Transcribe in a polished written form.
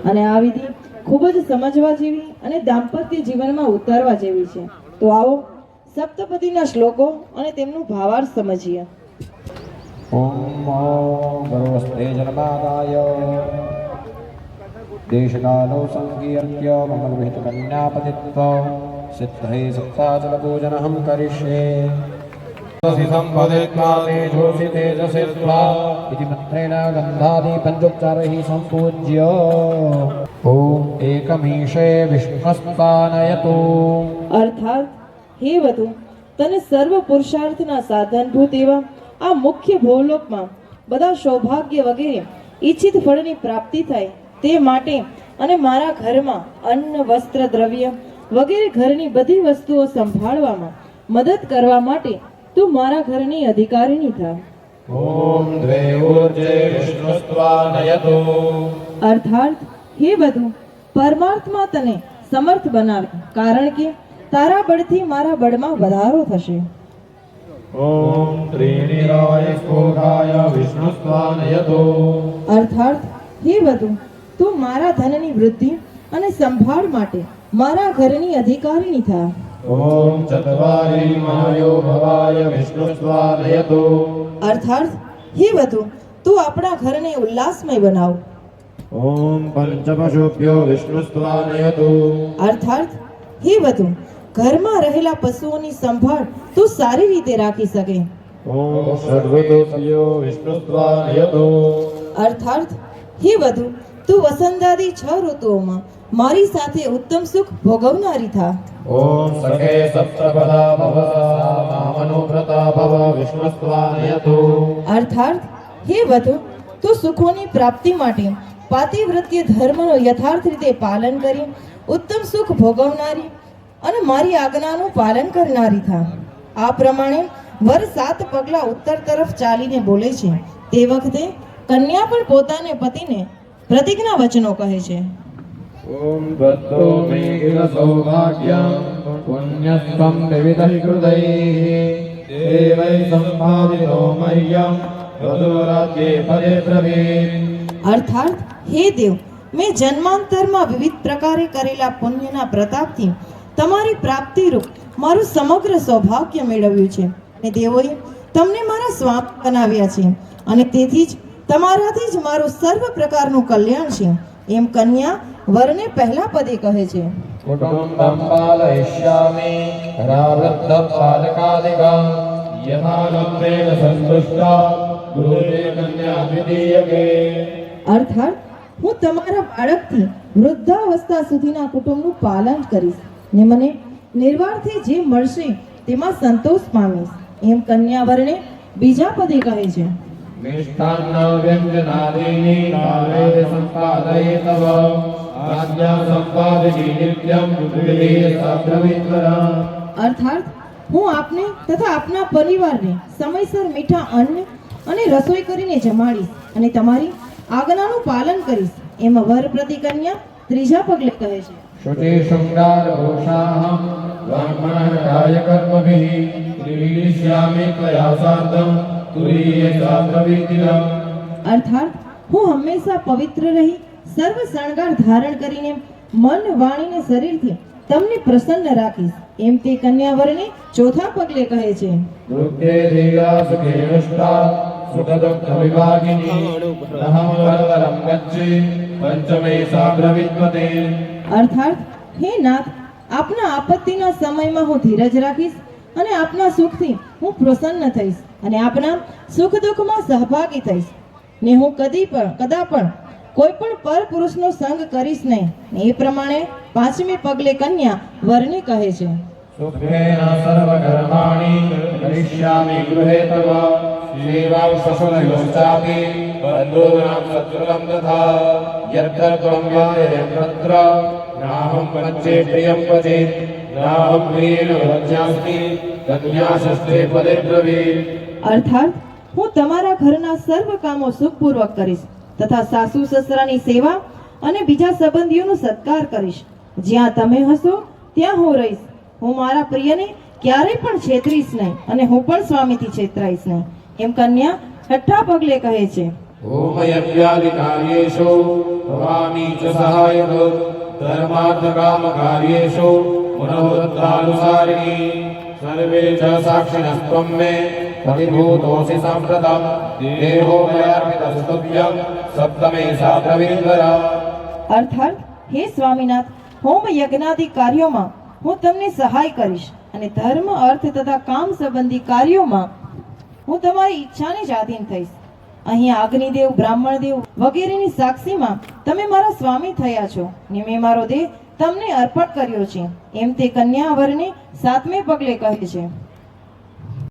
અને આ વિધિ ખૂબ જ સમજવા જેવી અને દાંપત્ય જીવનમાં ઉતારવા જેવી છે. તો આવો સપ્તપદીના શ્લોકો અને તેમનું ભાવાર્થ સમજીએ. ઓમ ભગવતે જન્માદાય દેશકાલો સંકીર્ત્ય મંગલવિહિત કન્યાપતિત્વ સિદ્ધૈ સપ્તાચલપૂજનહં કરિષ્યે સંપદિત્વા તેજોષિ તેજસિત્વા ઇતિ મંત્રેણ ગંધાદિ પંચોપચારૈઃ સંપૂજ્ય ઓમ એકમીશે વિષ્ણુસ્તાનયતુ. અર્થાત હે વધુ તને સર્વ પુરુષાર્થના સાધનભૂત એવા આ મુખ્ય ભૂલોકમાં બધા સૌભાગ્ય વગેરે ઈચ્છિત ફળની પ્રાપ્તિ થાય તે માટે અને મારા ઘરમાં અન્ન વસ્ત્ર દ્રવ્ય વગેરે ઘરની બધી વસ્તુઓ સંભાળવામાં મદદ કરવા માટે તું મારા ઘરની અધિકારીની થા. ઓમ દ્વે ઊર્જે વિષ્ણુસ્ત્વાનયતુ. અર્થાત હે વધુ પરમાર્થમાં તને સમર્થ બનાવે, કારણ કે તારા બળથી મારા બળમાં વધારો થશે. ઓમ ત્રિનિરાય સ્ફોટાય વિષ્ણુસ્ત્વાનયતુ. અર્થાત હે વધુ તું મારા ધનની વૃદ્ધિ અને સંભાળ માટે મારા ઘરની અધિકારીની થા. ઓમ ચત્વારી માયો ભવાય વિષ્ણુસ્ત્વાનયતુ. અર્થાત હે વધુ તું આપણા ઘરને ઉલ્લાસમય બનાવ. ઓમ પંચપશુભ્યો વિષ્ણુસ્ત્વાનયતુ. અર્થાત હે વધુ ઘરમાં રહેલા પશુઓની સંભાળ તું સારી રીતે રાખી શકે. ઓમ સર્વતોભ્યો વિષ્ણુસ્ત્વાનયતુ. અર્થાત હે વધુ તું વસંતાદી 6 ઋતુઓમાં મારી સાથે ઉત્તમ સુખ ભોગવનારી થા. ઓમ સખે સપ્તપદા ભવ મામનુવ્રતા ભવ વિષ્ણુસ્ત્વાનયતુ. અર્થાત હે વધુ તું સુખોની પ્રાપ્તિ માટે પાતિવ્રત્ય ધર્મનો યથાર્થ રીતે પાલન કરી ઉત્તમ સુખ ભોગવનારી અને મારી આજ્ઞાનું પાલન કરનારી થા. આ પ્રમાણે વર 7 પગલા ઉત્તર તરફ ચાલીને બોલે છે. તે વખતે કન્યા પણ પોતાને પતિને પ્રતિજ્ઞા વચનો કહે છે. ઓમ ભદ્રો મે ઇહ સૌભાગ્યં પુણ્યસ્ત્વં વિવિધ હૃદયૈઃ દેવૈ સંભાવિતો મહ્યં વધૂરાજ્ઞે પદે બ્રવીમ. અર્થાત હે દેવ, મેં જન્માંતરમાં વિવિધ પ્રકારે કરેલા પુણ્યના પ્રતાપથી તમારી પ્રાપ્તિરૂપ મારું સમગ્ર સૌભાગ્ય મેળવ્યું છે અને દેવોએ તમને મારા સ્વામી બનાવ્યા છે અને તેથી જ તમારાથી જ મારું સર્વ પ્રકારનું કલ્યાણ છે. એમ કન્યા વરને પહેલા પદે કહે છે. કુટુંબં પાલયિષ્યામિ રાવૃદ્ધ પાલકાદિકં યથા લબ્ધેન સંતુષ્ટા ગૃહે કન્યા દ્વિતીયકે. અર્થાત હું તમારા બાળકથી વૃદ્ધાવસ્થા સુધીના કુટુંબનું પાલન કરીશ ને મને નિર્વાળથી જે મળશે તેમાં સંતોષ પામીશ. એમ કન્યા વરને બીજા પદે કહે છે. મિષ્ટાન્ન વ્યંજનાદીની કાલે સંપાદયે તવ આજ્ઞા સંપાદિની નિત્યં વિધિ સાબ્રવિત્વરા. અર્થાત હું આપને તથા આપના પરિવારને સમયસર મીઠા અન્ન અને રસોઈ કરીને જમાડીશ અને તમારી આજ્ઞાનું પાલન કરીશ. એમ વર પ્રતિ કન્યા ત્રીજા પગલે કહે છે. શુચિ શૃંગાર ભૂષાહં બ્રાહ્મણઃ કાર્યકર્મભિઃ ક્રીડિષ્યામિ ત્વયા સાર્ધં તુરીય સાબ્રવિત્વરા. અર્થાત હું હંમેશા પવિત્ર રહી સર્વ શણગાર ધારણ કરીને મન વાણી ને શરીરથી તમને પ્રસન્ન રાખીશ. એમ તે કન્યા વરને ચોથા પગલે કહે છે. વૃદ્ધે ધીરા સુખેનુષ્ઠા સુખ દુઃખ વિભાગિની અહં વરવરં ગચ્છે પંચમે સાબ્રવિત્વતે. અર્થાત હે નાથ, આપના આપત્તિના સમયમાં હું ધીરજ રાખીશ અને આપના સુખથી હું પ્રસન્ન થઈશ અને આપના સુખ દુઃખમાં સહભાગી થઈશ ને હું કદા પણ કોઈ પણ પર પુરુષનો સંગ કરીશ નહીં. એ પ્રમાણે પાંચમે પગલે કન્યા વરને કહે છે. સુખેન સર્વકર્માણિ કરિષ્યામિ ગૃહે તવ સેવાં સસુરયોશ્ચાપિ બંધૂનાં શત્રુકં તથા યદ્ધત્વં યાયયત્ર નાહં પંચે પ્રિયં પચે નાહં પ્રિયેણ વજ્ઞાસ્મિ કન્યા ષષ્ઠે પદે બ્રવીમ. અર્થાત હું તમારા ઘરના સર્વ કામો સુખપૂર્વક કરીશ તથા સાસુ સસરાની સેવા અને બીજા સંબંધીઓનો સત્કાર કરીશ. જ્યાં તમે હશો ત્યાં હું રહીશ. હું મારા પ્રિયને ક્યારેય પણ છેતરીશ નહીં અને હું પણ સ્વામીથી છેતરાઈશ નહીં. એમ કન્યા છઠ્ઠા પગલે કહે છે. होमयज्ञादिकार्येषु भवामी च सहायक धर्मार्थकामकार्येषु मनोरथानुसारिणी सर्वे च साक्षिणस्त्वं मे प्रतिभूतोऽसि साम्प्रतं देहो मयार्पितस्तुभ्यं सप्तमे सात्रवीन्द्वरा। અર્થાત હે સ્વામીનાથ, હોમ યજ્ઞાદિ કાર્યોમાં હું તમને સહાય કરીશ અને ધર્મ અર્થ તથા કામ સંબંધી કાર્યોમાં હું તમારી ઈચ્છાને જ આધીન થઈશ. અહીં અગ્નિદેવ, બ્રાહ્મણદેવ વગેરેની સાક્ષીમાં તમે મારા સ્વામી થયા છો ને મેં મારો દેહ તમને અર્પણ કર્યો છે, એમ તે કન્યા વરને 7મે પગલે કહે છે.